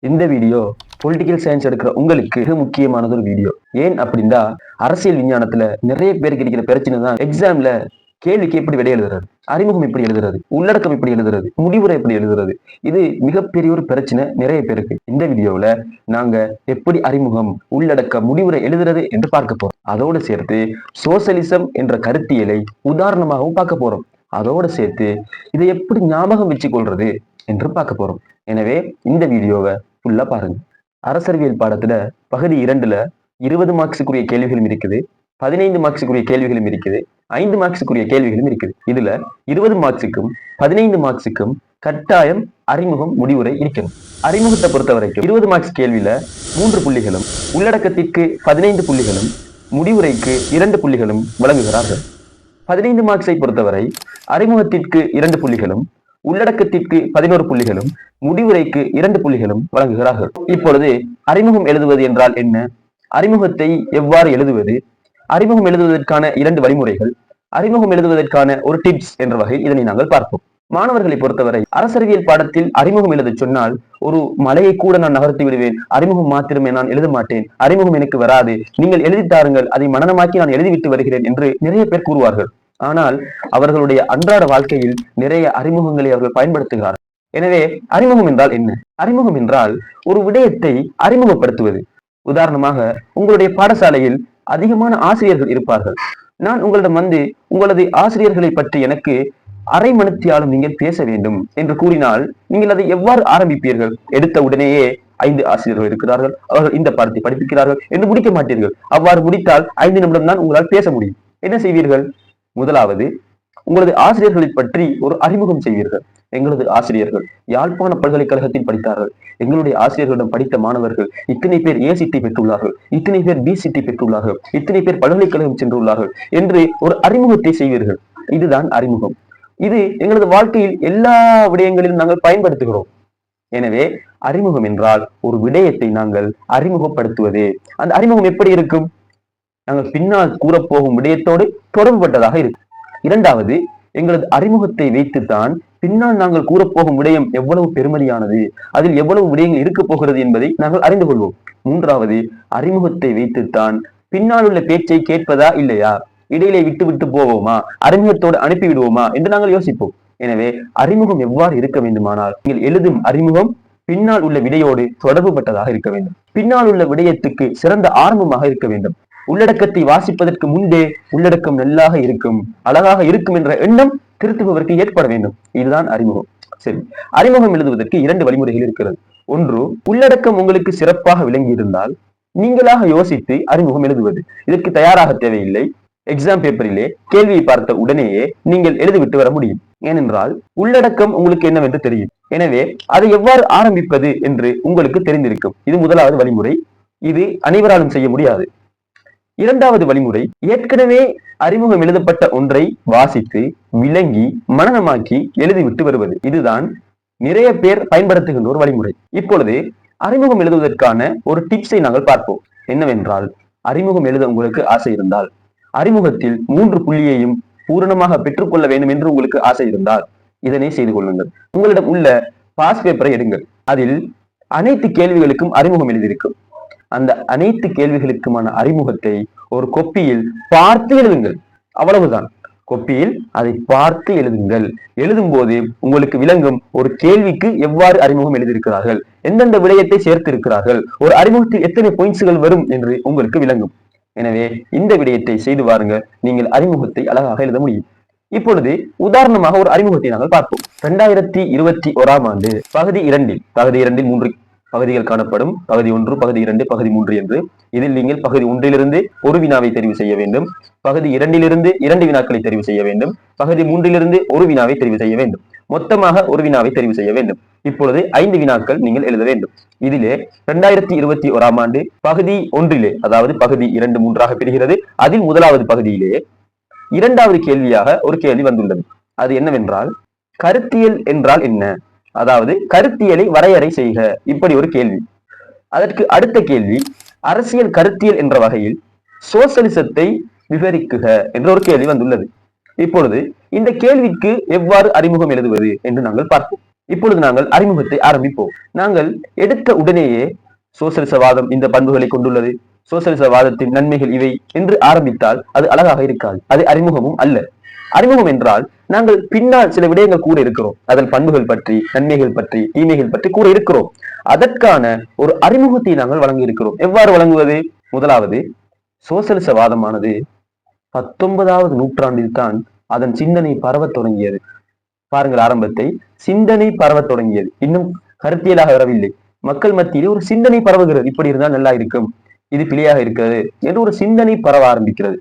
இந்த video political science எடுக்கிற உங்களுக்கு மிக முக்கியமானது ஒரு வீடியோ. ஏன் அப்படின்னா அரசியல் விஞ்ஞானத்துல நிறைய பேருக்கு இருக்கிற பிரச்சனை தான் எக்ஸாம்ல கேள்விக்கு எப்படி விடை எழுதுறது, அறிமுகம் எப்படி எழுதுறது, உள்ளடக்கம் எப்படி எழுதுறது, முடிவுரை எப்படி எழுதுறது. இது மிகப்பெரிய ஒரு பிரச்சனை நிறைய பேருக்கு. இந்த வீடியோவில் நாங்க எப்படி அறிமுகம், உள்ளடக்கம், முடிவுரை எழுதுறது என்று பார்க்க போறோம். அதோடு சேர்த்து சோசலிசம் என்ற கருத்தியலை உதாரணமாகவும் பார்க்க போறோம். அதோடு சேர்த்து இதை எப்படி ஞாபகம் வச்சு கொள்றது என்று பார்க்க போறோம். எனவே இந்த வீடியோவை ஃபுல்லா பாருங்க. அரசியல் பாடத்துல பகுதி 2ல 20 மார்க்ஸுக்குரிய கேள்விகளும் இருக்குது, 15 மார்க்ஸுக்குரிய கேள்விகளும் இருக்குது, 5 மார்க்ஸுக்குரிய கேள்விகளும் இருக்குது. இதுல 20 மார்க்ஸுக்கும் 15 மார்க்ஸுக்கும் கட்டாயம் அறிமுகம், முடிவுரை இருக்கணும். அறிமுகத்தை பொறுத்த வரைக்கும் 20 மார்க்ஸ் கேள்வியில 3 புள்ளிகளும், உள்ளடக்கத்திற்கு 15 புள்ளிகளும், முடிவுரைக்கு 2 புள்ளிகளும் வழங்குகிறார்கள். 15 மார்க்ஸை பொறுத்தவரை அறிமுகத்திற்கு 2 புள்ளிகளும், உள்ளடக்கத்திற்கு 11 புள்ளிகளும், முடிவுரைக்கு 2 புள்ளிகளும் வழங்குகிறார்கள். இப்பொழுது அறிமுகம் எழுதுவது என்றால் என்ன, அறிமுகத்தை எவ்வாறு எழுதுவது, அறிமுகம் எழுதுவதற்கான 2 வழிமுறைகள், அறிமுகம் எழுதுவதற்கான ஒரு டிப்ஸ் என்ற வகையில் இதனை நாங்கள் பார்ப்போம். மாணவர்களை பொறுத்தவரை அரசியல் பாடத்தில் அறிமுகம் எழுத சொன்னால் ஒரு மலையை கூட நான் நகர்த்தி விடுவேன், அறிமுகம் மாத்திரமே நான் எழுத மாட்டேன், அறிமுகம் எனக்கு வராது, நீங்கள் எழுதித்தாருங்கள், அதை மனனமாக்கி நான் எழுதிவிட்டு வருகிறேன் என்று நிறைய பேர் கூறுவார்கள். ஆனால் அவர்களுடைய அன்றாட வாழ்க்கையில் நிறைய அறிமுகங்களை அவர்கள் பயன்படுத்துகிறார்கள். எனவே அறிமுகம் என்றால் என்ன? அறிமுகம் என்றால் ஒரு விடயத்தை அறிமுகப்படுத்துவது. உதாரணமாக உங்களுடைய பாடசாலையில் அதிகமான ஆசிரியர்கள் இருப்பார்கள். நான் உங்களிடம் வந்து உங்களது ஆசிரியர்களை பற்றி எனக்கு அரை மணித்தியாலும் நீங்கள் பேச வேண்டும் என்று கூறினால் நீங்கள் அதை எவ்வாறு ஆரம்பிப்பீர்கள்? எடுத்த உடனேயே 5 ஆசிரியர்கள் இருக்கிறார்கள், அவர்கள் இந்த பாடத்தை படிப்பிக்கிறார்கள் என்று முடிக்க மாட்டீர்கள். அவ்வாறு முடித்தால் 5 நிமிடம் தான் உங்களால் பேச முடியும். என்ன செய்வீர்கள்? முதலாவது உங்களது ஆசிரியர்களை பற்றி ஒரு அறிமுகம் செய்வீர்கள். எங்களது ஆசிரியர்கள் யாழ்ப்பாண பல்கலைக்கழகத்தில் படித்தார்கள், எங்களுடைய ஆசிரியர்களிடம் படித்த மாணவர்கள் இத்தனை பேர் ஏ சிட்டி பெற்றுள்ளார்கள், இத்தனை பேர் பி சிட்டி பெற்றுள்ளார்கள், இத்தனை பேர் பல்கலைக்கழகம் சென்றுள்ளார்கள் என்று ஒரு அறிமுகத்தை செய்வீர்கள். இதுதான் அறிமுகம். இது எங்களது வாழ்க்கையில் எல்லா விடயங்களிலும் நாங்கள் பயன்படுத்துகிறோம். எனவே அறிமுகம் என்றால் ஒரு விடயத்தை நாங்கள் அறிமுகப்படுத்துவது. அந்த அறிமுகம் எப்படி இருக்கும்? நாங்கள் பின்னால் கூறப்போகும் விடயத்தோடு தொடர்புபட்டதாக இருக்கும். இரண்டாவது, எங்களது அறிமுகத்தை வைத்துத்தான் பின்னால் நாங்கள் கூறப்போகும் விடயம் எவ்வளவு பெருமதியானது, அதில் எவ்வளவு விடயங்கள் இருக்க போகிறது என்பதை நாங்கள் அறிந்து கொள்வோம். மூன்றாவது, அறிமுகத்தை வைத்துத்தான் பின்னால் உள்ள பேச்சை கேட்பதா இல்லையா, இடையிலே விட்டு விட்டு போவோமா, அறிமுகத்தோடு அனுப்பி விடுவோமா என்று நாங்கள் யோசிப்போம். எனவே அறிமுகம் எவ்வாறு இருக்க வேண்டுமானால் நீங்கள் எழுதும் அறிமுகம் பின்னால் உள்ள விடையோடு தொடர்பு பட்டதாக இருக்க வேண்டும். பின்னால் உள்ள விடயத்துக்கு சிறந்த ஆரம்பமாக இருக்க வேண்டும். உள்ளடக்கத்தை வாசிப்பதற்கு முன்பே உள்ளடக்கம் நல்லாக இருக்கும், அழகாக இருக்கும் என்ற எண்ணம் திருத்துபவருக்கு ஏற்பட வேண்டும். இதுதான் அறிமுகம். சரி, அறிமுகம் எழுதுவதற்கு 2 வழிமுறைகள் இருக்கிறது. ஒன்று, உள்ளடக்கம் உங்களுக்கு சிறப்பாக விளங்கி இருந்தால் நீங்களாக யோசித்து அறிமுகம் எழுதுவது. இதற்கு தயாராக தேவையில்லை. எக்ஸாம் பேப்பரிலே கேள்வியை பார்த்த உடனேயே நீங்கள் எழுதிவிட்டு வர முடியும். ஏனென்றால் உள்ளடக்கம் உங்களுக்கு என்னவென்று தெரியும். எனவே அதை எவ்வாறு ஆரம்பிப்பது என்று உங்களுக்கு தெரிந்திருக்கும். இது முதலாவது வழிமுறை. இது அனைவராலும் செய்ய முடியாது. இரண்டாவது வழிமுறை, ஏற்கனவே அறிமுகம் எழுதப்பட்ட ஒன்றை வாசித்து விளங்கி மனனமாக்கி எழுதிவிட்டு வருவது. இதுதான் நிறைய பேர் பயன்படுத்துகின்ற ஒரு வழிமுறை. இப்பொழுது அறிமுகம் எழுதுவதற்கான ஒரு டிப்ஸை நாங்கள் பார்ப்போம். என்னவென்றால், அறிமுகம் எழுத உங்களுக்கு ஆசை இருந்தால், அறிமுகத்தில் 3 புள்ளியையும் பூரணமாக பெற்றுக்கொள்ள வேண்டும் என்று உங்களுக்கு ஆசை இருந்தால் இதனை செய்து கொள்ளுங்கள். உங்களிடம் உள்ள பாஸ் பேப்பரை எடுங்கள். அதில் அனைத்து கேள்விகளுக்கும் அறிமுகம் எழுதியிருக்கும். அந்த அனைத்து கேள்விகளுக்குமான அறிமுகத்தை ஒரு கொப்பியில் பார்த்து எழுதுங்கள். அவ்வளவுதான். கொப்பியில் அதை பார்த்து எழுதுங்கள். எழுதும் போது உங்களுக்கு விளங்கும் ஒரு கேள்விக்கு எவ்வாறு அறிமுகம் எழுதியிருக்கிறார்கள், எந்தெந்த விடயத்தை சேர்த்து இருக்கிறார்கள், ஒரு அறிமுகத்தில் எத்தனை பாயிண்ட்ஸ்கள் வரும் என்று உங்களுக்கு விளங்கும். எனவே இந்த விடயத்தை செய்து வாருங்கள், நீங்கள் அறிமுகத்தை அழகாக எழுத முடியும். இப்பொழுது உதாரணமாக ஒரு அறிமுகத்தை நாங்கள் பார்ப்போம். 2021 ஆண்டு பகுதி 2 3 பகுதிகள் காணப்படும். பகுதி 1, பகுதி 2, பகுதி 3 என்று. இதில் நீங்கள் பகுதி 1லிருந்து ஒரு வினாவை தெரிவு செய்ய வேண்டும், பகுதி 2லிருந்து 2 வினாக்களை தெரிவு செய்ய வேண்டும், பகுதி 3லிருந்து ஒரு வினாவை தெரிவு செய்ய வேண்டும், மொத்தமாக ஒரு வினாவை தெரிவு செய்ய வேண்டும். இப்பொழுது 5 வினாக்கள் நீங்கள் எழுத வேண்டும். இதிலே 2021 ஆண்டு பகுதி 1லே, அதாவது பகுதி 2 3ஆக பிரிகிறது. அதில் முதலாவது பகுதியிலே 2வது கேள்வியாக ஒரு கேள்வி வந்துள்ளது. அது என்னவென்றால், கருத்தியல் என்றால் என்ன, அதாவது கருத்தியலை வரையறை செய்க, இப்படி ஒரு கேள்வி. அதற்கு அடுத்த கேள்வி, அரசியல் கருத்தியல் என்ற வகையில் சோசலிசத்தை விவரிக்குக என்ற ஒரு கேள்வி வந்துள்ளது. இப்பொழுது இந்த கேள்விக்கு எவ்வாறு அறிமுகம் எழுதுவது என்று நாங்கள் பார்ப்போம். 2021 ஆண்டு பகுதி 2 3ஆக பிரிகிறது. அதில் முதலாவது பகுதியிலே 2வது கேள்வியாக ஒரு கேள்வி வந்துள்ளது. அது என்னவென்றால், கருத்தியல் என்றால் என்ன, அதாவது கருத்தியலை வரையறை செய்க, இப்படி ஒரு கேள்வி. அதற்கு அடுத்த கேள்வி, அரசியல் கருத்தியல் என்ற வகையில் சோசலிசத்தை விவரிக்குக என்ற ஒரு கேள்வி வந்துள்ளது. இப்பொழுது இந்த கேள்விக்கு எவ்வாறு அறிமுகம் எழுதுவது என்று நாங்கள் பார்ப்போம். இப்பொழுது நாங்கள் அறிமுகத்தை ஆரம்பிப்போம். நாங்கள் எடுத்த உடனேயே சோசலிசவாதம் இந்த பண்புகளை கொண்டுள்ளது, சோசலிசவாதத்தின் நன்மைகள் இவை என்று ஆரம்பித்தால் அது அழகாக இருக்காது. அது அறிமுகமும் அல்ல. அறிமுகம் என்றால் நாங்கள் பின்னால் சில விடயங்கள் கூற இருக்கிறோம், அதன் பண்புகள் பற்றி, நன்மைகள் பற்றி, தீமைகள் பற்றி கூற இருக்கிறோம். அதற்கான ஒரு அறிமுகத்தை நாங்கள் வழங்கி இருக்கிறோம். எவ்வாறு வழங்குவது? முதலாவது, சோசலிசவாதமானது 19வது நூற்றாண்டில் தான் அதன் சிந்தனை பரவத் தொடங்கியது. பாருங்கள், ஆரம்பத்தை சிந்தனை பரவத் தொடங்கியது, இன்னும் கருத்தியலாக வரவில்லை. மக்கள் மத்தியிலே ஒரு சிந்தனை பரவுகிறது, இப்படி இருந்தால் நல்லா இருக்கும், இது பிழையாக இருக்கிறது என்று ஒரு சிந்தனை பரவ ஆரம்பிக்கிறது.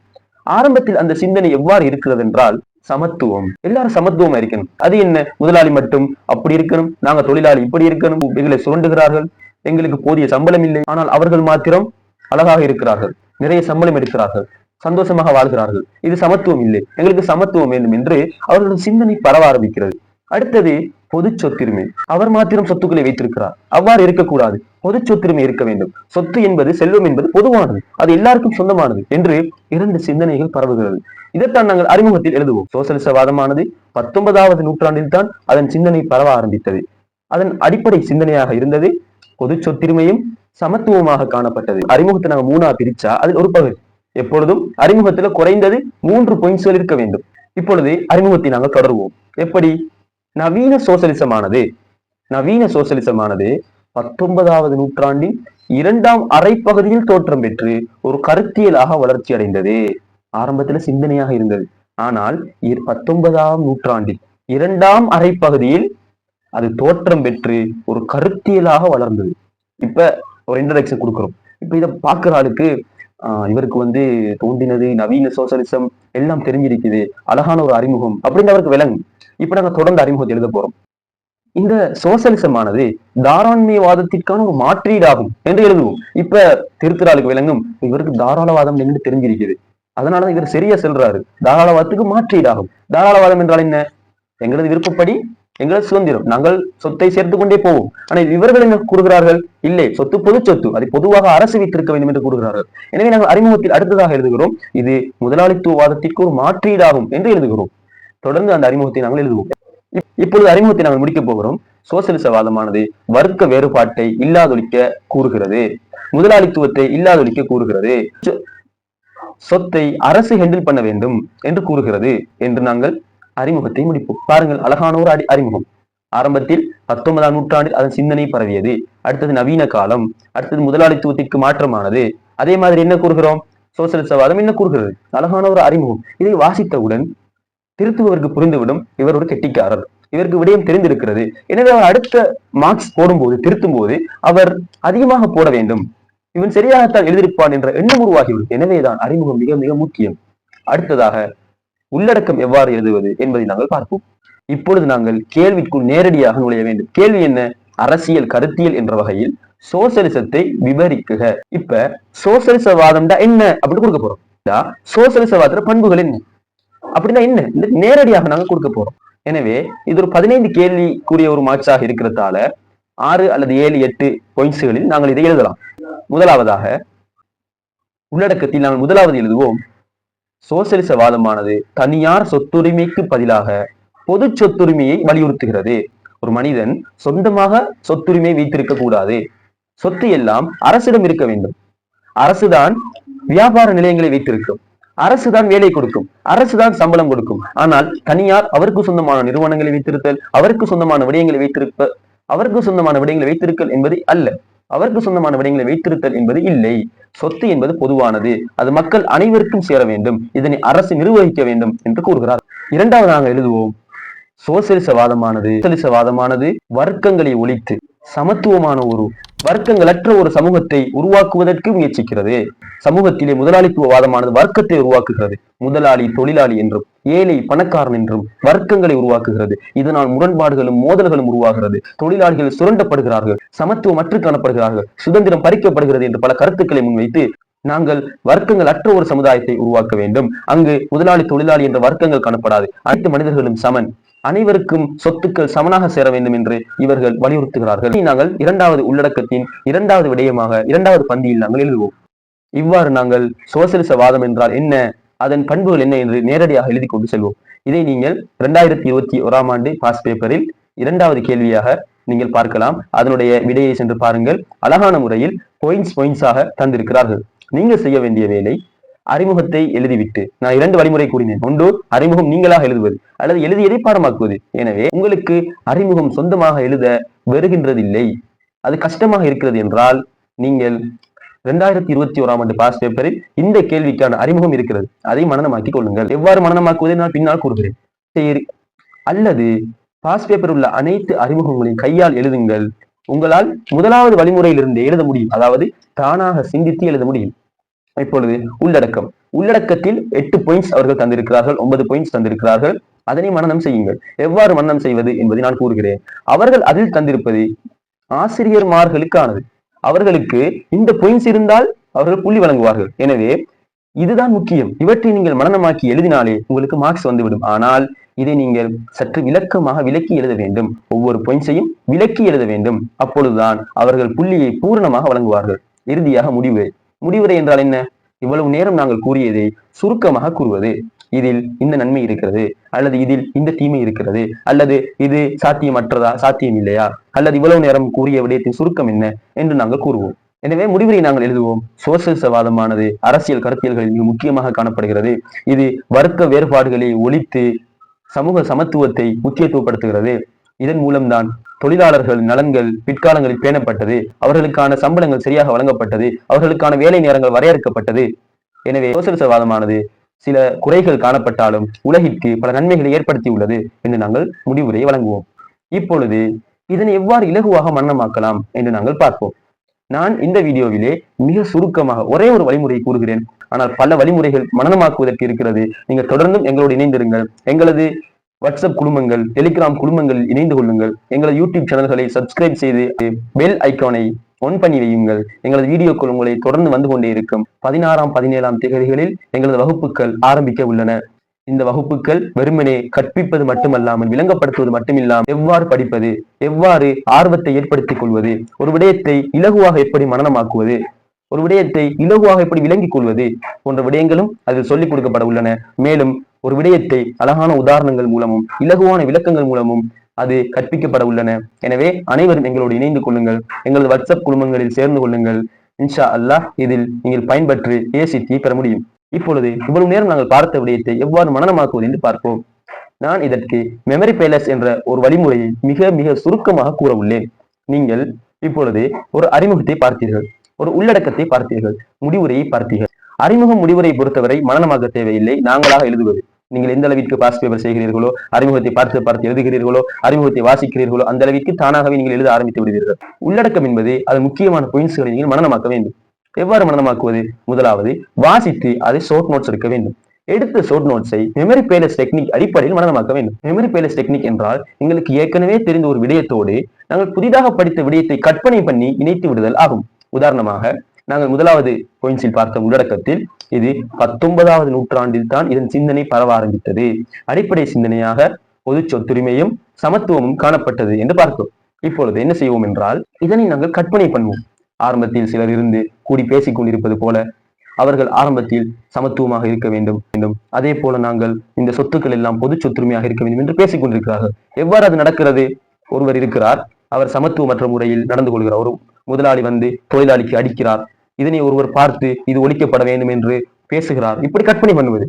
ஆரம்பத்தில் அந்த சிந்தனை எவ்வாறு இருக்கிறது என்றால் சமத்துவம், எல்லாரும் சமத்துவமா இருக்கணும். அது என்ன, முதலாளி மட்டும் அப்படி இருக்கணும், நாங்க தொழிலாளி இப்படி இருக்கணும், எங்களை சுரண்டுகிறார்கள், எங்களுக்கு போதிய சம்பளம் இல்லை, ஆனால் அவர்கள் மாத்திரம் அழகாக இருக்கிறார்கள், நிறைய சம்பளம் எடுக்கிறார்கள், சந்தோஷமாக வாழ்கிறார்கள், இது சமத்துவம் இல்லை, எங்களுக்கு சமத்துவம் வேண்டும் என்று அவர்களது சிந்தனை பரவ ஆரம்பிக்கிறது. அடுத்தது பொது சொத்துரிமை. அவர் மாத்திரம் சொத்துக்களை வைத்திருக்கிறார், அவ்வாறு இருக்கக்கூடாது, பொது சொத்துரிமை இருக்க வேண்டும், சொத்து என்பது, செல்வம் என்பது பொதுவானது, அது எல்லாருக்கும் சொந்தமானது என்று இரண்டு சிந்தனைகள் பரவுகிறது. இதைத்தான் நாங்கள் அறிமுகத்தில் எழுதுவோம். சோசலிசவாதமானது 19வது நூற்றாண்டில் தான் அதன் சிந்தனை பரவ ஆரம்பித்தது. அதன் அடிப்படை சிந்தனையாக இருந்தது பொது சொத்துரிமையும் சமத்துவமாக காணப்பட்டது. அறிமுகத்தை நாங்கள் 3ஆ பிரிச்சா அதில் ஒரு பகுதி, எப்பொழுதும் அறிமுகத்துல குறைந்தது 3 பாயிண்ட்ஸ்கள் இருக்க வேண்டும். இப்பொழுது அறிமுகத்தை நாங்கள் தொடருவோம். எப்படி? நவீன சோசலிசமானது 19வது நூற்றாண்டின் 2ஆம் அரைப்பகுதியில் தோற்றம் பெற்று ஒரு கருத்தியலாக வளர்ச்சி அடைந்தது. ஆரம்பத்துல சிந்தனையாக இருந்தது, ஆனால் 19ஆம் நூற்றாண்டில் 2ஆம் அரைப்பகுதியில் அது தோற்றம் பெற்று ஒரு கருத்தியலாக வளர்ந்தது. இப்ப ஒரு இன்ட்ரடக்ஷன் கொடுக்கிறோம். இப்ப இதை பார்க்கிற ஆளுக்கு இவருக்கு தோன்றினது நவீன சோசலிசம் எல்லாம் தெரிஞ்சிருக்குது, அழகான ஒரு அறிமுகம் அப்படின்னு அவருக்கு விளங்கும். இப்ப நாங்க தொடர்ந்து அறிமுகத்தை எழுத போறோம். இந்த சோசலிசமானது தாராண்மைவாதத்திற்கான ஒரு மாற்றீடாகும் என்று எழுதுவோம். இப்ப திருத்துறாளுக்கு விளங்கும், இவருக்கு தாராளவாதம் என்று தெரிஞ்சிருக்குது, அதனாலதான் இவர் சரியா செல்றாரு, தாராளவாதத்துக்கு மாற்றீடாகும். தாராளவாதம் என்றால் என்ன? எங்களது விருப்பப்படி, எங்களது சுதந்திரம், நாங்கள் சொத்தை சேர்த்து கொண்டே போவோம். ஆனால் இவர்கள் என்ன கூறுகிறார்கள்? இல்லை, சொத்து பொது சொத்து, அதை பொதுவாக அரசு வைத்திருக்க வேண்டும் என்று கூறுகிறார்கள். எனவே நாங்கள் அறிமுகத்தில் அடுத்ததாக எழுதுகிறோம், இது முதலாளித்துவவாதத்திற்கு ஒரு மாற்றீடாகும் என்று எழுதுகிறோம். தொடர்ந்து அந்த அறிமுகத்தை நாங்கள் எழுதுவோம். இப்பொழுது அறிமுகத்தை நாங்கள் முடிக்க போகிறோம். சோசலிசவாதமானது வர்க்க வேறுபாட்டை இல்லாதொழிக்க கூறுகிறது, முதலாளித்துவத்தை இல்லாதொழிக்க கூறுகிறது, சொத்தை அரசு ஹேண்டில் பண்ண வேண்டும் என்று கூறுகிறது என்று நாங்கள் அறிமுகத்தை முடிப்போம். பாருங்கள், அழகான ஒரு அறிமுகம். ஆரம்பத்தில் 19ஆம் நூற்றாண்டில் அதன் சிந்தனை பரவியது, அடுத்தது நவீன காலம், அடுத்தது முதலாளித்துவத்திற்கு மாற்றமானது. அதே மாதிரி என்ன கூறுகிறோம்? சோசலிசவாதம் என்ன கூறுகிறது? அழகான ஒரு அறிமுகம். இதை வாசித்தவுடன் திருத்துவருக்கு புரிந்துவிடும், இவர் ஒரு கெட்டிக்காரர், இவருக்கு விடயம் தெரிந்திருக்கிறது. எனவே அவர் அடுத்த மார்க்ஸ் போடும்போது, திருத்தும் போது அவர் அதிகமாக போட வேண்டும், இவன் சரியாகத்தான் எழுதியிருப்பான் என்ற எண்ணம் உருவாகிவிடும். எனவேதான் அறிமுகம் மிக மிக முக்கியம். அடுத்ததாக உள்ளடக்கம் எவ்வாறு எழுதுவது என்பதை நாங்கள் பார்ப்போம். இப்பொழுது நாங்கள் கேள்விக்குள் நேரடியாக நுழைய வேண்டும். கேள்வி என்ன? அரசியல் கருத்தியல் என்ற வகையில் சோசலிசத்தை விவரிக்குக. இப்ப சோசலிசவாதம் என்ன அப்படின்னு கொடுக்க போறோம். சோசலிசவாத பண்புகள் என்ன அப்படின்னா என்ன நேரடியாக நாங்கள் கொடுக்க போறோம். எனவே இது ஒரு 15 கேள்விக்குரிய ஒரு மார்க்ஸாக இருக்கிறதால 6 அல்லது 7, 8 பாயிண்ட்ஸ்களில் நாங்கள் இதை எழுதலாம். முதலாவதாக உள்ளடக்கத்தில் நாங்கள் முதலாவது எழுதுவோம், சோசலிசவாதமானது தனியார் சொத்துரிமைக்கு பதிலாக பொது சொத்துரிமையை வலியுறுத்துகிறது. ஒரு மனிதன் சொந்தமாக சொத்துரிமை வைத்திருக்க கூடாது, சொத்து எல்லாம் அரசிடம் இருக்க வேண்டும், அரசுதான் வியாபார நிலையங்களை வைத்திருக்கும், அரசுதான் வேலை கொடுக்கும், அரசுதான் சம்பளம் கொடுக்கும். ஆனால் தனியார் அவருக்கு சொந்தமான நிறுவனங்களை வைத்திருத்தல், அவருக்கு சொந்தமான விடயங்களை வைத்திருத்தல் என்பது அல்ல, அவருக்கு சொந்தமான விடயங்களை வைத்திருத்தல் என்பது இல்லை. சொத்து என்பது பொதுவானது, அது மக்கள் அனைவருக்கும் சேர வேண்டும், இதனை அரசு நிர்வகிக்க வேண்டும் என்று கூறுகிறார். இரண்டாவது நாங்கள் எழுதுவோம், சோசலிசவாதமானது வர்க்கங்களை ஒழித்து சமத்துவமான ஒரு வர்க்கங்களற்ற ஒரு சமூகத்தை உருவாக்குவதற்கு முயற்சிக்கிறது. சமூகத்திலே முதலாளித்துவவாதமானது வர்க்கத்தை உருவாக்குகிறது, முதலாளி தொழிலாளி என்றும் ஏழை பணக்காரன் என்றும் வர்க்கங்களை உருவாக்குகிறது. இதனால் முரண்பாடுகளும் மோதல்களும் உருவாகிறது, தொழிலாளிகள் சுரண்டப்படுகிறார்கள், சமத்துவமற்று காணப்படுகிறார்கள், சுதந்திரம் பறிக்கப்படுகிறது என்று பல கருத்துக்களை முன்வைத்து நாங்கள் வர்க்கங்கள் அற்ற ஒரு சமுதாயத்தை உருவாக்க வேண்டும். அங்கு முதலாளி தொழிலாளி என்ற வர்க்கங்கள் காணப்படாது, அனைத்து மனிதர்களும் சமன், அனைவருக்கும் சொத்துக்கள் சமனாக சேர வேண்டும் என்று இவர்கள் வலியுறுத்துகிறார்கள். நாங்கள் இரண்டாவது உள்ளடக்கத்தின் இரண்டாவது விடயமாக இரண்டாவது பந்தியில் நாங்கள் எழுதுவோம். இவ்வாறு நாங்கள் சோசலிசவாதம் என்றால் என்ன, அதன் பண்புகள் என்ன என்று நேரடியாக எழுதி கொண்டு செல்வோம். இதை நீங்கள் 2021ஆம் ஆண்டு பாஸ் பேப்பரில் இரண்டாவது கேள்வியாக நீங்கள் பார்க்கலாம். அதனுடைய விடையை சென்று பாருங்கள். அழகான முறையில் பாயிண்ட்ஸாக தந்திருக்கிறார்கள். நீங்கள் செய்ய வேண்டிய வேலை, அறிமுகத்தை எழுதிவிட்டு, நான் 2 வழிமுறை கூறினேன். ஒன்று, அறிமுகம் நீங்களாக எழுதுவது அல்லது எழுதியதை பாடமாக்குவது. எனவே உங்களுக்கு அறிமுகம் சொந்தமாக எழுத வருகின்றதில்லை, அது கஷ்டமாக இருக்கிறது என்றால் நீங்கள் 2021ஆம் ஆண்டு பாஸ் பேப்பரில் இந்த கேள்விக்கான அறிமுகம் இருக்கிறது, அதை மனனமாக்கிக் கொள்ளுங்கள். எவ்வாறு மனனமாக்குவதை நான் பின்னால் கூறுகிறேன். அல்லது பாஸ் பேப்பர் உள்ள அனைத்து அறிமுகங்களையும் கையால் எழுதுங்கள். உங்களால் முதலாவது வழிமுறையிலிருந்து எழுத முடியும், அதாவது தானாக சிந்தித்து எழுத முடியும். இப்பொழுது உள்ளடக்கத்தில் 8 பாயிண்ட்ஸ் அவர்கள் தந்திருக்கிறார்கள், 9 பாயிண்ட்ஸ் தந்திருக்கிறார்கள். அதனை மனனம் செய்யுங்கள். எவ்வாறு மனனம் செய்வது என்பதை நான் கூறுகிறேன். அவர்கள் அதில் தந்திருப்பது ஆசிரியர்மார்களுக்கானது. அவர்களுக்கு இந்த பாயிண்ட்ஸ் இருந்தால் அவர்கள் புள்ளி வழங்குவார்கள். எனவே இதுதான் முக்கியம். இவற்றை நீங்கள் மனனமாக்கி எழுதினாலே உங்களுக்கு மார்க்ஸ் வந்துவிடும். ஆனால் இதை நீங்கள் சற்று விளக்கமாக விளக்கி எழுத வேண்டும். ஒவ்வொரு பாயிண்ட்ஸையும் விளக்கி எழுத வேண்டும். அப்பொழுதுதான் அவர்கள் புள்ளியை பூரணமாக வழங்குவார்கள். இறுதியாக முடிவுரை என்றால் என்ன? இவ்வளவு நேரம் நாங்கள் கூறியதை சுருக்கமாக கூறுவது. இதில் இந்த நன்மை இருக்கிறது, அல்லது இதில் இந்த தீமை இருக்கிறது, அல்லது இது சாத்தியமற்றதா, சாத்தியம் இல்லையா, அல்லது இவ்வளவு நேரம் கூறிய விடயத்தின் சுருக்கம் என்ன என்று நாங்கள் கூறுவோம். எனவே முடிவுரை நாங்கள் எழுதுவோம். சோசியலிசவாதமானது அரசியல் கருத்தியல்களில் மிக முக்கியமாக காணப்படுகிறது. இது வர்க்க வேறுபாடுகளை ஒழித்து சமூக சமத்துவத்தை முக்கியத்துவப்படுத்துகிறது. இதன் மூலம்தான் தொழிலாளர்கள் நலன்கள் பிற்காலங்களில் பேணப்பட்டது, அவர்களுக்கான சம்பளங்கள் சரியாக வழங்கப்பட்டது, அவர்களுக்கான வேலை நேரங்கள் வரையறுக்கப்பட்டது. எனவே சோசியலிசவாதமானது சில குறைகள் காணப்பட்டாலும் உலகிற்கு பல நன்மைகளை ஏற்படுத்தி உள்ளது என்று நாங்கள் முடிவுரையை வழங்குவோம். இப்பொழுது இதனை எவ்வாறு இலகுவாக மனனமாக்கலாம் என்று நாங்கள் பார்ப்போம். நான் இந்த வீடியோவிலே மிக சுருக்கமாக ஒரே ஒரு வழிமுறை கூறுகிறேன். ஆனால் பல வழிமுறைகள் மனனமாக்குவதற்கு இருக்கிறது. நீங்கள் தொடர்ந்தும் எங்களோடு இணைந்திருங்கள். எங்களது வாட்ஸ்அப் குழுமங்கள், டெலிகிராம் குழுமங்களில் இணைந்து கொள்ளுங்கள். எங்களது யூடியூப் சேனல்களை சப்ஸ்கிரைப் செய்து பெல் ஐக்கானை ஒன் பண்ணி வையுங்கள். எங்களது வீடியோக்கள் உங்களை தொடர்ந்து வந்து கொண்டே இருக்கும். 16ஆம் 17ஆம் தேதிகளில் எங்களது வகுப்புகள் ஆரம்பிக்க உள்ளன. இந்த வகுப்புகள் வெறுமனே கற்பிப்பது மட்டுமல்லாமல் விளங்கப்படுத்துவது மட்டுமில்லாமல் எவ்வாறு படிப்பது, எவ்வாறு ஆர்வத்தை ஏற்படுத்திக் கொள்வது, ஒரு விடயத்தை இலகுவாக எப்படி மனனமாக்குவது, ஒரு விடயத்தை இலகுவாக எப்படி விளங்கிக் கொள்வது போன்ற விடயங்களும் அதில் சொல்லிக் கொடுக்கப்பட உள்ளன. மேலும் ஒரு விடயத்தை அழகான உதாரணங்கள் மூலமும் இலகுவான விளக்கங்கள் மூலமும் அது கற்பிக்கப்பட உள்ளன. எனவே அனைவரும் எங்களோடு இணைந்து கொள்ளுங்கள். எங்களது வாட்ஸ்அப் குழுமங்களில் சேர்ந்து கொள்ளுங்கள். இன்ஷா அல்லாஹ் இதில் நீங்கள் பயன்பெற்று ஏசித்தி பெற முடியும். இப்பொழுது இவ்வளவு நேரம் நாங்கள் பார்த்த விடயத்தை எவ்வாறு மனனமாக்குவது என்று பார்ப்போம். நான் இதற்கு மெமரி பேலஸ் என்ற ஒரு வழிமுறையை மிக மிக சுருக்கமாக கூற உள்ளேன். நீங்கள் இப்பொழுது ஒரு அறிமுகத்தை பார்த்தீர்கள், ஒரு உள்ளடக்கத்தை பார்த்தீர்கள், முடிவுரையை பார்த்தீர்கள். அறிமுகம் முடிவுரை பொறுத்தவரை மனனமாக்க தேவையில்லை, நாங்களாக எழுதுவது. நீங்கள் எந்த அளவிற்கு பாஸ் பேப்பர் செய்கிறீர்களோ, அறிமுகத்தை பார்த்து எழுதுகிறீர்களோ, அறிமுகத்தை வாசிக்கிறீர்களோ, அந்த அளவிற்கு தானாகவே நீங்கள் எழுத ஆரம்பித்து விடுவீர்கள். உள்ளடக்கம் என்பது அது முக்கியமான பாயிண்ட்ஸ்களை நீங்கள் மனனமாக்க வேண்டும். எவ்வாறு மனனமாக்குவது? முதலாவது, வாசித்து அதை ஷார்ட் நோட்ஸ் எடுக்க வேண்டும். எடுத்த ஷார்ட் நோட்ஸை மெமரி பேலஸ் டெக்னிக் அடிப்படையில் மனனமாக்க வேண்டும். மெமரி பேலஸ் டெக்னிக் என்றால் எங்களுக்கு ஏற்கனவே தெரிந்த ஒரு விடயத்தோடு நாங்கள் புதிதாக படித்த விடயத்தை கற்பனை பண்ணி இணைத்து விடுதல் ஆகும். உதாரணமாக, நாங்கள் முதலாவது பாயிண்ட்ஸில் பார்த்த உள்ளடக்கத்தில் இது 19வது நூற்றாண்டில் தான் இதன் சிந்தனை பரவ ஆரம்பித்தது, அடிப்படை சிந்தனையாக பொது சொத்துரிமையும் சமத்துவமும் காணப்பட்டது என்று பார்த்தோம். இப்பொழுது என்ன செய்வோம் என்றால், இதனை நாங்கள் கற்பனை பண்ணுவோம். ஆரம்பத்தில் சிலர் இருந்து கூடி பேசிக் கொண்டிருப்பது போல அவர்கள் ஆரம்பத்தில் சமத்துவமாக இருக்க வேண்டும், அதே போல நாங்கள் இந்த சொத்துக்கள் எல்லாம் பொது சொத்துரிமையாக இருக்க வேண்டும் என்று பேசிக் கொண்டிருக்கிறார்கள். எவ்வாறு அது நடக்கிறது? ஒருவர் இருக்கிறார், அவர் சமத்துவமற்ற முறையில் நடந்து கொள்கிறார். ஒரு முதலாளி வந்து தொழிலாளிக்கு அடிக்கிறார். இதனை ஒருவர் பார்த்து இது ஒழிக்கப்பட வேண்டும் என்று பேசுகிறார். இப்படி கற்பனை பண்ணுவது,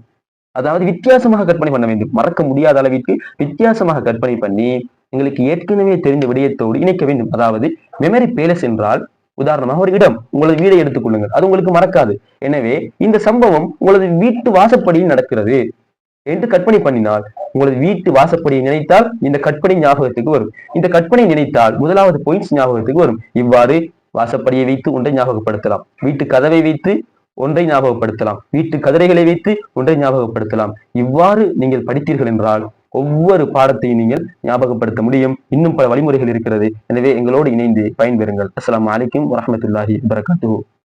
அதாவது வித்தியாசமாக கற்பனை பண்ண வேண்டும். மறக்க முடியாத அளவிற்கு வித்தியாசமாக கற்பனை பண்ணி எங்களுக்கு ஏற்கனவே தெரிந்த விடயத்தோடு இணைக்க வேண்டும். அதாவது மெமரி பேலஸ் என்றால், உதாரணமாக ஒரு இடம், உங்களது வீடை எடுத்துக் கொள்ளுங்கள், அது உங்களுக்கு மறக்காது. எனவே இந்த சம்பவம் உங்களது வீட்டு வாசப்படியில் நடக்கிறது என்று கற்பனை பண்ணினால், உங்களது வீட்டு வாசப்படியை நினைத்தால் இந்த கற்பனை ஞாபகத்துக்கு வரும். இந்த கற்பனை நினைத்தால் முதலாவது பாயிண்ட்ஸ் ஞாபகத்துக்கு வரும். இவ்வாறு வாசப்படியை வைத்து ஒன்றை ஞாபகப்படுத்தலாம், வீட்டு கதவை வைத்து ஒன்றை ஞாபகப்படுத்தலாம், வீட்டு கதிரைகளை வைத்து ஒன்றை ஞாபகப்படுத்தலாம். இவ்வாறு நீங்கள் படித்தீர்கள் என்றால் ஒவ்வொரு பாடத்தையும் நீங்கள் ஞாபகப்படுத்த முடியும். இன்னும் பல வழிமுறைகள் இருக்கிறது. எனவே எங்களோடு இணைந்து பயன்பெறுங்கள். அஸ்ஸலாமு அலைக்கும் வரஹ்மத்துல்லாஹி வபரகாத்துஹு.